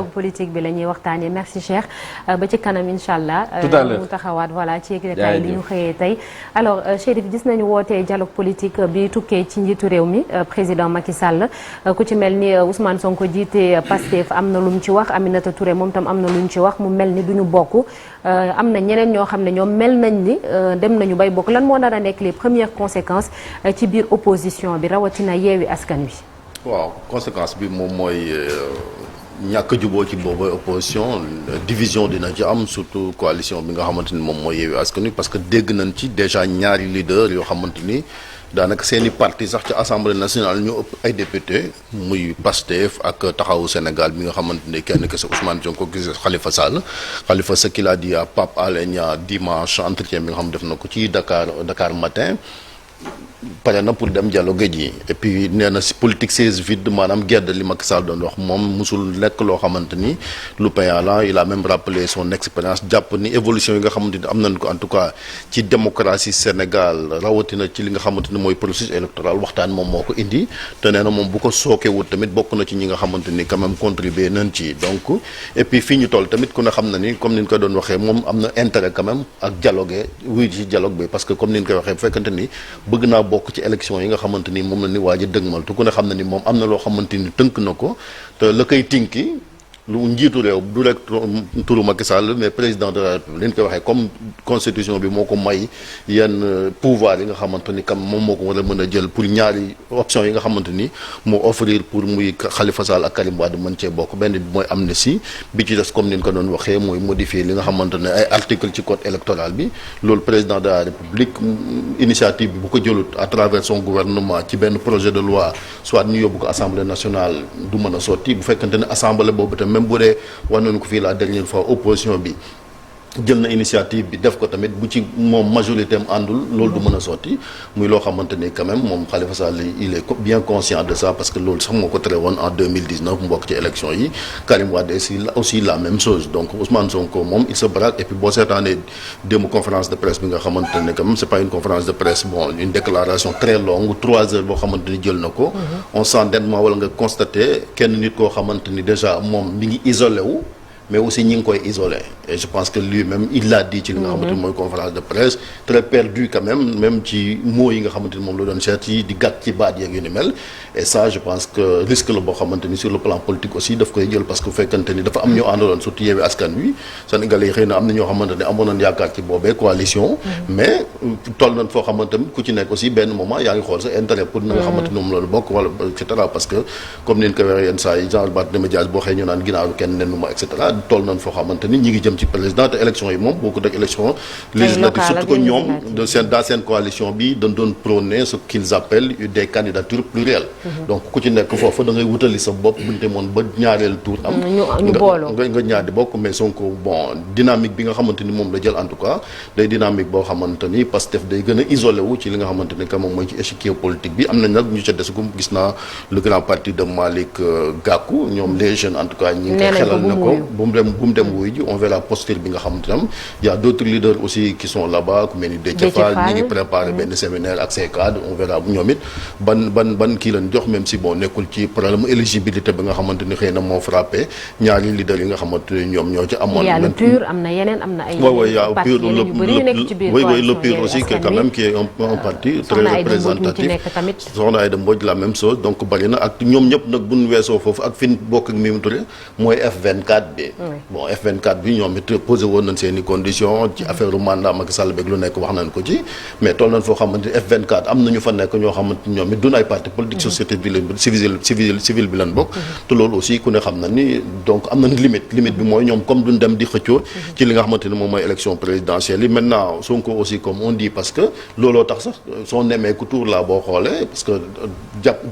politique bi la ñuy waxtaanee merci Cheikh ba ci kanam incha allah. mu taxawaat voilà ci yëglekaay li ñu xëyee tey. alors Chérif gis nañu wootee dialogue politique bi tukkee ci njiitu réew mi président Macky Sall ku ci mel ni Ousmane Sonko jiite Pastef am na lu mu ci wax Aminata Touré moom tam am na lu mu ci wax mu mel ni duñu bokk am na ñeneen ñoo xam ne ñoom mel nañ ni dem nañu bay bokk lan moo nar a nekk les premières conséquences ci biir opposition bi rawatina yeewi askan wi. waaw conséquence bi moom mooy. ñàkk juboo ci boobu opposition division dina ci am surtout coalition bi nga xamante ni moom mooy Yewwi Askan Wi parce que dégg nañ ci déjà ñaari leader yoo xamante ni daanaka seeni parti sax ci assemblée nationale ñu ëpp ay député muy Pastef ak Taxawu Sénégal bi nga xamante ni kenn ki sa Ousmane Sonko ki sa Khalifa Sall Khalifa ce qu'il a dit à Pape Alé Niang dimanche entretien bi nga xam def na ko ci Dakar Matin pare na pour dem dialogue ji et puis nee na si politique siège vide maanaam gedd li Macky Sall doon wax moom musul nekk loo xamante ni lu payant la il a même rappelé son expérience jàpp ni évolution yi nga xamante ni am nañ ko en tout cas ci démocratie Sénégal rawatina ci li nga xamante ni mooy processus électoral waxtaan moom moo ko indi te nee na moom bu ko sookewut tamit bokk na ci ñi nga xamante ni quand même contribuer nañ ci donc et puis fii ñu toll tamit ku ne xam na ni comme ni ñu ko doon waxee moom am na intérêt quand même ak dialogue wuy ci dialogue bi parce que comme ni ñu koy waxee bu fekkante ni bëgg naa bokk ci élection yi nga xamante ni moom la ni waaj a dëgmal te ku ne xam na ni moom am na loo xamante ni tënk na ko te la koy tinki lu njiitu réew du rek turu Macky Sall mais président de la République li ñu koy waxee comme constitution bi moo ko may yenn pouvoir yi nga xamante ni kam moom moo ko war a mën a jël pour ñaari option yi nga xamante ni moo offrir pour muy Khalifa Sall ak Karim Wade mën cee bokk benn bi mooy amnistie bi ci des comme ni ñu ko doon waxee mooy modifier li nga xamante ne ay article ci code électoral bi loolu président de la République initiative bi bu ko jëlut à travers son gouvernement ci benn projet de loi soit ñu yóbbu ko assemblée nationale du mën a sotti bu fekkante ne assemblée boobu tamit même bu dee wax nañu ko fii la dernière fois opposition bi jël na initiative bi def ko tamit bu ci moom majorité am àndul loolu du mën a sotti muy loo xamante ni quand même moom Khalifa Sall il est bien conscient de ça parce que loolu sax moo ko tere woon en 2019 mu bokk ci élection yi Karim Wade aussi la même chose donc Ousmane Sonko moom il se braque et puis boo seetaanee démb conférence de presse bi nga xamante ne quand même c'est pas une conférence de presse bon une déclaration très longue 3 heures boo xamante ni jël na ko on sent nettement wala nga constater kenn nit koo xamante ni déjà moom mi ngi isolé wu mais aussi ñi ngi koy isolé et je pense que lui-même il l'a dit ci li nga xamante ni mooy conférence de presse très perdu quand même ci mots yi nga xamante ni moom la doon seet yi di gàtt ci baat yeeg yu ni mel et ça je pense que risque la boo xamante ni sur le plan politique aussi daf koy jël parce que bu fekkante ni dafa am ñoo àndaloon surtout Yewwi Askan Wi Sénégalais yi xëy na am na ñoo xamante ne amoon nañ yaakaar ci boobee coalition mais toll nañ foo xamante ni ku ci nekk aussi benn moment yaa ngi xool sa intérêt pour na nga xamante ni moom loolu bokk wala et cetera parce que comme ni ñu ko waxee yenn saa yi genre Barthélémy Dias boo xëy ñu naan ginnaaw kenn nen ma et cetera toll nañ foo xamante ni ñi ngi jëm ci président te élection yi moom beaucoup ak élection législative surtout que ñoom dans seen coalition bi dañ doon prôner ce qu'ils appellent des candidatures plurielles donc ku ci nekk foofu da ngay wutali sa bopp buñte moon ba ñaareel tour am nga ñaar di bokk mais Sonko bon dynamique bi nga xamante ni moom la jël en tout cas day dynamique boo xamante ni Pastef day gën a isolé wu ci li nga xamante ni que moom mooy ci échiquier politique bi am nañ nag ñu ca des gum gis naa le grand parti de Malick Gakou ñoom les jeunes en tout cas ñi ngi koy xelal na ko bu mu dem wuy ji on verra posture bi nga xamante ne y a d'autres leaders aussi qui sont là-bas ku mel ni Déthié Fall ñi ngi préparé benn séminaire ak ses cadres on verra ñoom it ban kii lañ jox même si bon nekkul ci problème éligibilité bi nga xamante ni xëy na moo frappé ñaari leaders yi nga xamante ni ñoom ñoo ci amoon. le PUR am na yeneen am na ay parti yu bëri yu nekk ci biir le PUR aussi que quand même qui est un parti très représentatif Soxna Aïda Mbodj la même chose donc bari na ak ñoom ñëpp nag buñ weesoo foofu ak fi ñu bokk ak Mimi Touré mooy F24 bi bon F24 bi ñoom it posé woon nañ seen i conditions ci affaire mandat Macky Sall beeg lu nekk wax nañ ko ci mais toll nañ foo xamante ni F24 am na ñu fa nekk ñoo xamante ni ñoom it duñ ay parti politique société bi civile bi lañ bokk te loolu aussi ku ne xam na ni donc am nañ limite bi mooy ñoom comme duñ dem di xëccoo ci li nga xamante ni moom mooy élection présidentielle yi maintenant Sonko aussi comme on dit parce que looloo tax sax soo nemee ku tour la boo xoolee parce que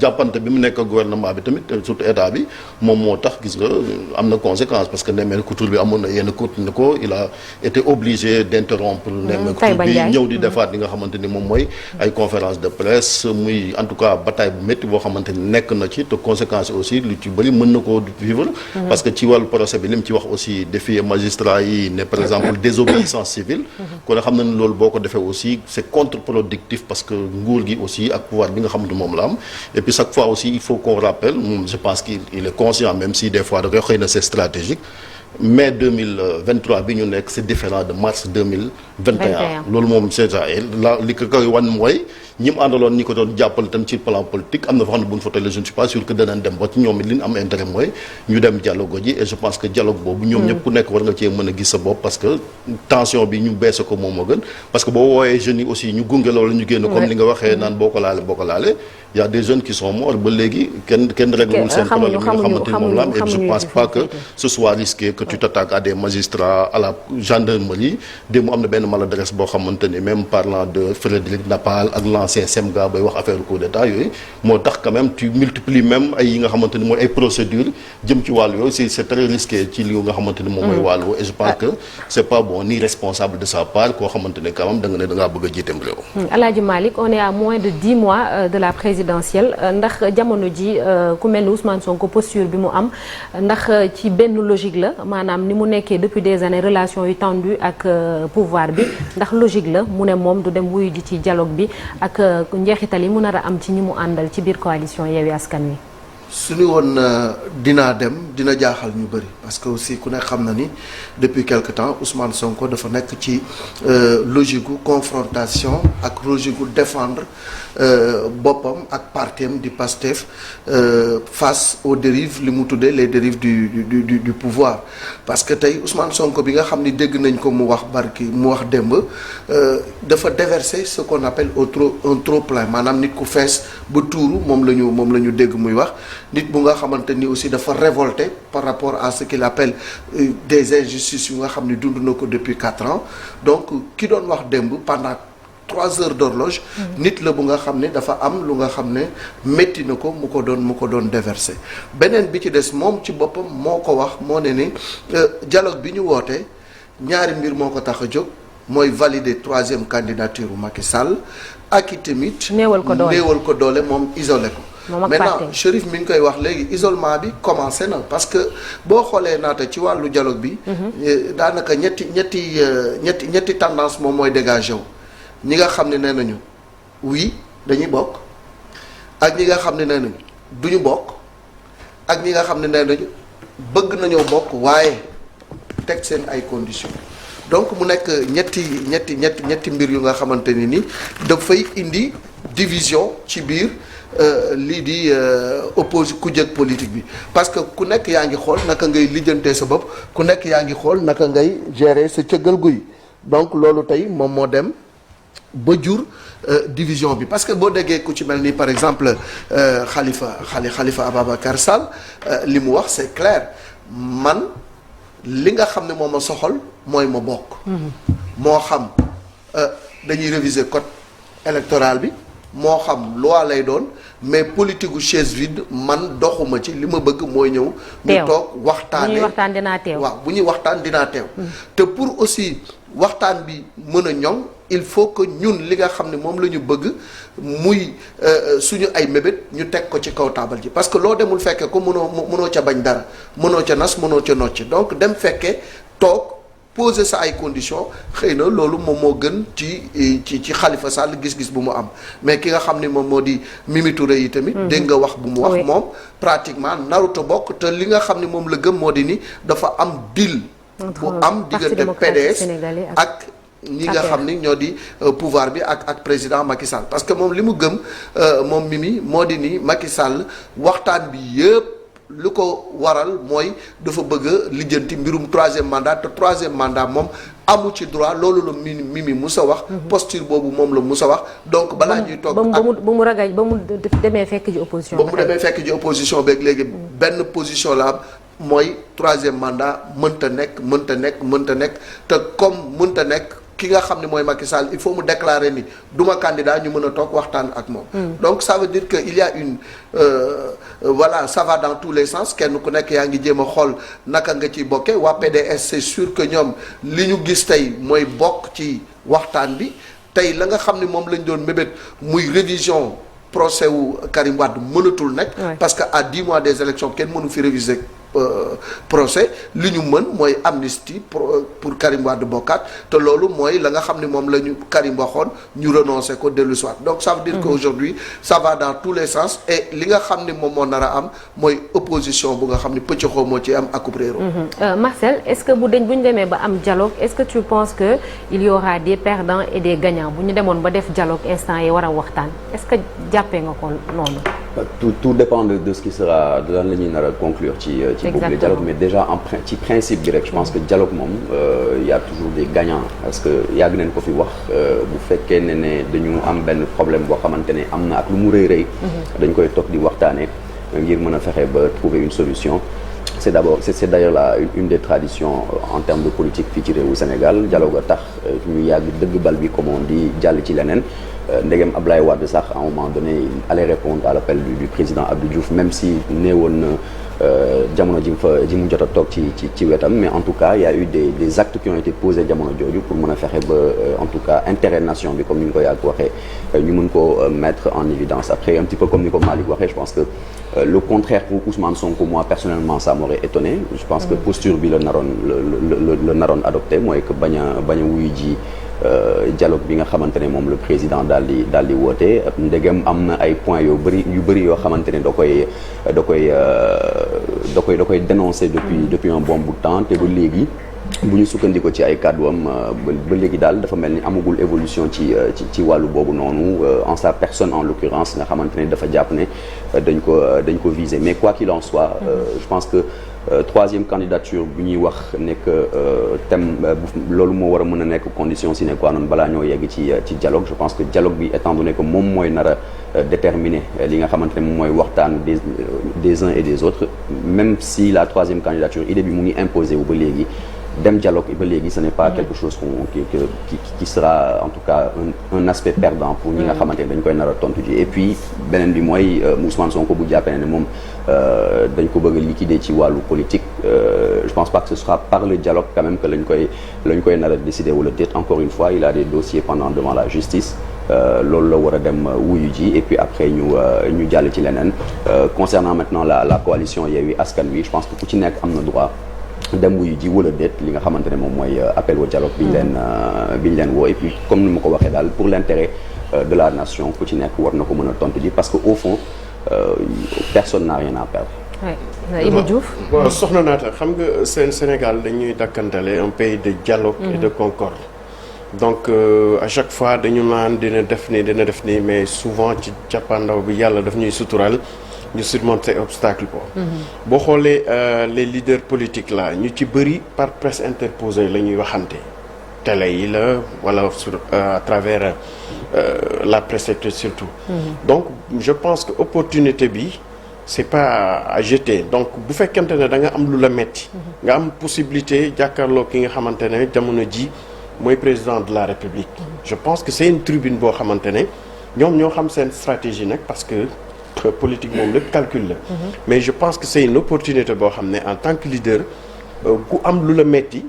jàppante bi mu nekk gouvernement bi tamit surtout état bi moom moo tax gis nga am na conséquence parce que que nemmeeku tur bi amoon na yenn continué ko il a été obligé d'interrompre nemmeeku tur bi ñëw di defaat li nga xamante ni moom mooy ay conférence de presse muy en tout cas bataille bu métti boo xamante ni nekk na ci te conséquences aussi lu ci bëri mën na koo vivre parce que ci wàllu procès bi li mu ci wax aussi défier magistrat yi ne par exemple désobéissance civile kon xam na ne loolu boo ko defee aussi c'est contre-productif parce que nguur gi aussi ak pouvoir bi nga xamante moom la am et puis chaque fois aussi il faut qu'on rappelle je pense qu'il est conscient même si des fois da koy xëy na c'est stratégique mai 2023 bi ñu nekk c'est différent de mars 2021 loolu moom c'est ça la li ko koy wan mooy ñi mu àndaloon ñi ko doon jàppale tam ci plan politique am na fa xam ne bu ñu fa tollee je ne suis pas sûr que danañ dem ba ci ñoom it li ñu am intérêt mooy ñu dem dialogue ji et je pense que dialogue boobu ñoom ñëpp ku nekk war nga cee mën a gis sa bopp parce que tension bi ñu beese ko moom moo gën parce que boo woowee jeunes yi aussi ñu gunge loolu ñu génn comme li nga waxee naan boo ko laale y a des jeunes qui sont morts ba léegi kenn réglewul seen problème yi nga xamante ni moom la am et je pense pas que ce soit risqué que tu t'attaques à des magistrats à la gendarmerie démb am na benn maladresse boo xamante ni même parlant de Frédéric Napal ak l'ancien SEMGA bay wax affaire coup d'état yooyu moo tax quand même tu multiplies même ay yi nga xamante ni mooy ay procédures jëm ci wàllu yooyu c'est très risqué ci li nga xamante ni moom mooy wàllu et je pense que c'est pas bon ni responsable de sa part koo xamante ni quand même da nga ne da ngaa bëgg a jiiteem réew. Alaaji Malick on est à moins de 10 mois de la présidentielle ndax jamono ji ku mel ni Ousmane Sonko posture bi mu am ndax ci benn logique la maanaam ni mu nekkee depuis des années relation yu tendues ak pouvoir bi ndax logique la mu ne moom du dem wuyu ji ci dialogue bi ak njeexital yi mu nar a am ci ñi mu àndal ci biir coalition Yewwi Askan Wi. suñu woon dinaa dem dina jaaxal ñu bëri parce que aussi ku ne xam na ni depuis quelque temps Ousmane Sonko dafa nekk ci logique gu confrontation ak logique gu défendre boppam ak partem di Pastef face aux dérives li mu tuddee les dérives du pouvoir parce que tey Ousmane Sonko bi nga xam ni dégg nañ ko mu wax démb dafa déverser ce qu'on appelle un trop plein maanaam nit ku fees ba tuuru moom la ñu dégg muy wax nit bu nga xamante ni aussi dafa révolté par rapport à ce qu'il appelle des injustices yu nga xam ni dund na ko depuis 4 ans donc ki doon wax démb pendant 3 heures d'horloge nit la bu nga xam ne dafa am lu nga xam ne métti na ko mu ko doon déverser beneen bi ci des moom ci boppam moo ko wax moo ne ni dialogue bi ñu wootee ñaari mbir moo ko tax a jóg mooy valider 3e candidature u Macky Sall ak i tamit néewal ko doole moom isolé ko maintenant Chérif mi ngi koy wax léegi isolement bi commencé na parce que boo xoolee naata ci wàllu dialogue bi daanaka ñetti tendance moom mooy dégagé wu ñi nga xam ne nee nañu oui dañuy bokk ak ñi nga xam ne nee nañu duñu bokk ak ñi nga xam ne nee nañu bëgg nañoo bokk waaye teg seen ay conditions donc mu nekk ñetti mbir yu nga xamante ni dafay indi division ci biir lii di oppose ku jëkk politique bi parce que ku nekk yaa ngi xool naka ngay lijjantee sa bopp ku nekk yaa ngi xool naka ngay gérer sa cëggal guy donc loolu tey moom moo dem ba jur division bi parce que boo déggee ku ci mel ni par exemple Khalifa Ababacar Sall li mu wax c'est clair man li nga xam ne moo ma soxal mooy ma bokk moo xam dañuy réviser code électoral bi moo xam loi lay doon mais politique gu chaise vide man doxuma ci li ma bëgg mooy ñëw ñu toog waxtaanee bu ñuy waxtaan dinaa teew te pour aussi waxtaan bi mën a ñoŋ il faut que ñun li nga xam ne moom la ñu bëgg muy suñu ay mébét ñu teg ko ci kaw taabal ji parce que loo demul fekkee ko mënoo ca bañ dara mënoo ca nas mënoo ca nocc donc dem fekkee toog poser sa ay conditions xëy na loolu moom moo gën ci Khalifa Sall gis-gis bu mu am mais ki nga xam ne moom moo di Mimi Touré yi tamit dégg nga wax bu mu wax moom pratiquement naruta bokk te li nga xam ne moom la gëm moo di ni dafa am deal bu am diggante PDS ak ñi nga xam ni ñoo di pouvoir bi ak président Macky Sall parce que moom li mu gëm moom Mimi moo di ni Macky Sall waxtaan bi yëpp lu ko waral mooy dafa bëgg a lijjanti mbirum 3e mandat te 3e mandat moom amu ci droit loolu la Mimi musa wax posture boobu moom la musa wax donc balaa ñuy toog ba mu demee fekk ji opposition beeg léegi benn position la am mooy 3e mandat mënta nekk te comme mënta nekk ki nga xam ne mooy Macky Sall il faut mu déclarer ni duma candidat ñu mën a toog waxtaan ak moom. Donc ça veut dire que il y a une voilà ça va dans tous les sens kenn ku nekk yaa ngi jéem a xool naka nga ciy bokkee waa PDS c'est sûr que ñoom li ñu gis tey mooy bokk ci waxtaan bi tey la nga xam ne moom lañ doon mébét muy révision procès wu Karim Wade mënatul nekk. parce que à 10 mois des élections kenn mënu fi réviser. Procès li ñu mën mooy amnistie pour Karim Wade bokkaat te loolu mooy la nga xam ne moom la ñu Karim waxoon ñu renoncer ko dellu soit donc ça veut dire que aujourd'hui ça va dans tous les sens et li nga xam ne moom moo nar a am mooy opposition bu nga xam ne pëccëxoo moo ci am akub réero. Marcel est-ce que bu ñu demee ba am dialogue est-ce que tu penses que il y aura des perdants et des gagnants bu ñu demoon ba def dialogue instant yi war a waxtaan est-ce que jàppee nga ko noonu. Tout dépend de ce qui sera de lan la ñuy nar a conclure ci boobu le dialogue mais déjà ci principe bi rek je pense que dialogue moom il y a toujours des gagnants parce que yàgg nañ ko fi wax bu fekkee ne dañu am benn problème boo xamante ne am na ak lu mu rëy dañ koy toog di waxtaane ngir mën a fexe ba trouver une solution c'est d'ailleurs une des traditions en termes de politique fii ci réewu Sénégal dialogue a tax ñu yàgg dëgg bal bi comme on dit jàll ci leneen ndegem Ablaye Wade sax à un moment donné il allait répondre à l'appel du président Abdou Diouf même si néewoon na jamono ji mu jot a toog ci wetam mais en tout cas il y a eu des actes qui ont été posés jamono jooju pour mën a fexe ba en tout cas intérêt nation bi comme ni ñu ko yàgg waxee ñu mën ko mettre en évidence après un petit peu comme ni ko Malick waxee je pense que le contraire pour Ousmane Sonko moi personnellement ça m'aurait étonné je pense que posture bi la naroon adopté mooy que bañ a wuyu ji dialogue bi nga xamante ne moom le président daal di woote ndegem am na ay points yu bëri yoo xamante ne da koy dénoncer depuis un bon bout de temps te ba léegi bu ñu sukkandiko ci ay kàdduwam ba léegi daal dafa mel ni amagul évolution ci wàllu boobu noonu en sa personne en l'occurrence nga xamante ne dafa jàpp ne dañ ko viser mais quoi qu'il en soit je pense que troisième candidature bu ñuy wax nekk thème loolu moo war a mën a nekk condition sine qua non balaa ñoo yegg ci dialogue je pense que dialogue bi étant donné que moom mooy nar a déterminer li nga xamante ne moom mooy waxtaan des uns et des autres même si la troisième candidature idée bi mu ngi imposé wu ba léegi dem dialogue ba léegi ce n'est pas quelque chose qui sera en tout cas un aspect perdant pour ñi nga xamante ne dañ koy nar a tontu ji et puis beneen bi mooy Ousmane Sonko bu jàppee ne moom dañ ko bëgg a liquider ci wàllu politique je pense pas que ce sera par le dialogue quand même que lañ koy nar a décider wala déet encore une fois il a des dossiers pendant devant la justice loolu la war a dem wuyu ji et puis après ñu jàll ci leneen concernant maintenant la coalition Yewwi Askan Wi je pense que ku ci nekk am na droit dem wuyu ji wala déet li nga xamante ne moom mooy appel au dialogue bi ñu leen woo et puis comme ni ma ko waxee daal pour l'intérêt de la nation ku ci nekk war na ko mën a tontu ji parce que au fond personne n'a rien à perdre. oui Ibou Diouf. bon soxna Naata xam nga Sénégal dañuy dakkantale un pays de dialogue et de concorde donc à chaque fois dañu naan dina def nii mais souvent ci cappaandaw bi yàlla daf ñuy sutural ñu surmonter obstacle ko boo xoolee les leaders politiques là ñu ci bëri par presse interposée la ñuy waxante télé yi la wala sur à travers la presse écrite surtout donc je pense que opportunité bi c'est pas à jeter donc bu fekkente ne da nga am lu la metti nga am possibilité jàkkaarloo ki nga xamante ne jamono ji mooy président de la République je pense que c'est une tribune boo xamante ne ñoom ñoo xam seen stratégie nag parce que politique moom lépp calcul la mais je pense que c'est une opportunité boo xam ne en tant que leader ku am lu la metti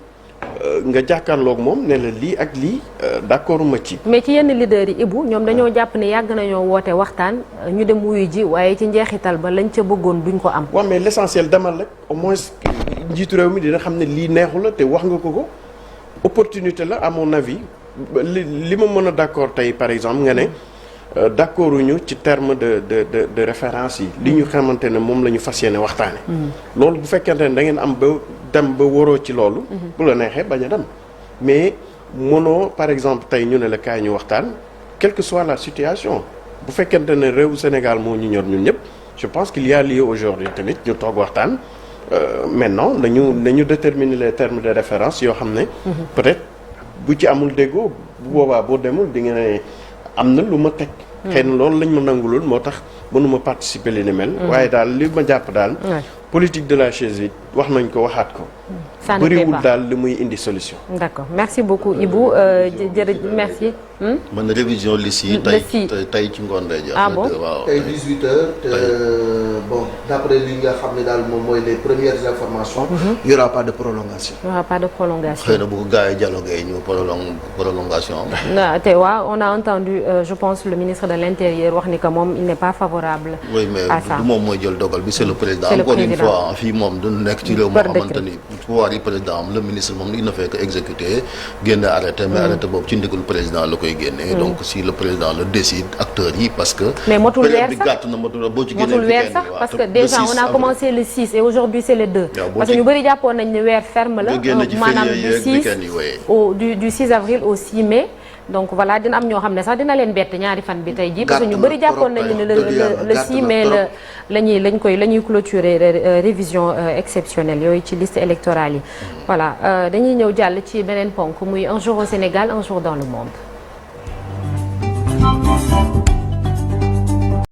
nga jàkkaarloog moom ne la lii ak lii d'accord ma ci. mais ci yenn leaders yi Ibou ñoom dañoo jàpp ne yàgg nañoo woote waxtaan ñu dem wuyu ji waaye ci njeexital ba lañ ca bëggoon duñ ko am. waaw mais l'essentiel demal rek au moins njiitu réew mi dina xam ne lii neexu la te wax nga ko opportunité la à mon avis li ma mën a d'accord tey par exemple nga ne. d'accord ñu ci terme de référence yi li ñu xamante ne moom la ñu fas yéene waxtaane loolu bu fekkente ne da ngeen am ba dem ba waroo ci loolu bu la neexee bañ a dem mais mënoo par exemple tey ñu ne la kaay ñu waxtaan quelle que soit la situation bu fekkente ne réewu Sénégal moo ñu ñor ñun ñëpp je pense qu'il y a lieu aujourd'hui tamit ñu toog waxtaan maintenant nañu déterminer les termes de référence yoo xam ne peut-être bu ci amul déggoo bu boobaa boo demul di nga ne am na lu ma teg xëy na loolu lañ ma nanguloon moo tax mënuma participer li ni mel waaye daal li ma jàpp daal politique de la chaise vide wax nañ ko waxaat ko. ça ne bëriwul daal li muy indi solution. d'accord merci beaucoup Ibou jërëjëf merci. man révision liste yi. tey ci ngoon lay jàpp. ah bon tey 18h te bon d'après li nga xam ne daal moom mooy les premières informations. il y aura pas de prolongation. il y aura pas de prolongation. xëy na bu ko gars yi dialogué ñu prolongation am. te waaw on a entendu je pense le ministre de l'intérieur wax ni que moom il n'est pas favorable. oui mais du moom mooy jël dogal bi c'est le président. c'est le encore président. une fois fii moom du nekk ci réew moo xamante ni pouvoir yi président am le ministre moom il ne fait que exécuter génne arrêté mais arrêté boobu ci ndigal président la koy génnee. donc si le président le décide acteurs yi parce que. mais motul weer bi gàtt na motul boo ci génnee. motul weer sax parce que déjà on a commencé le 6 et aujourd'hui c'est le 2. parce que ñu bëri jàppoon nañ ne weer ferme la. maanaam du 6 avril au 6 mai. donc voilà dina am ñoo xam ne sax dina leen bett ñaari fan bi tey jii parce que ñu bëri jàppoon nañu ne le 6 mai la ñuy clôturer révision exceptionnelle yooyu ci liste électorale yi voilà dañuy ñëw jàll ci beneen ponk muy un jour au Sénégal un jour dans le monde.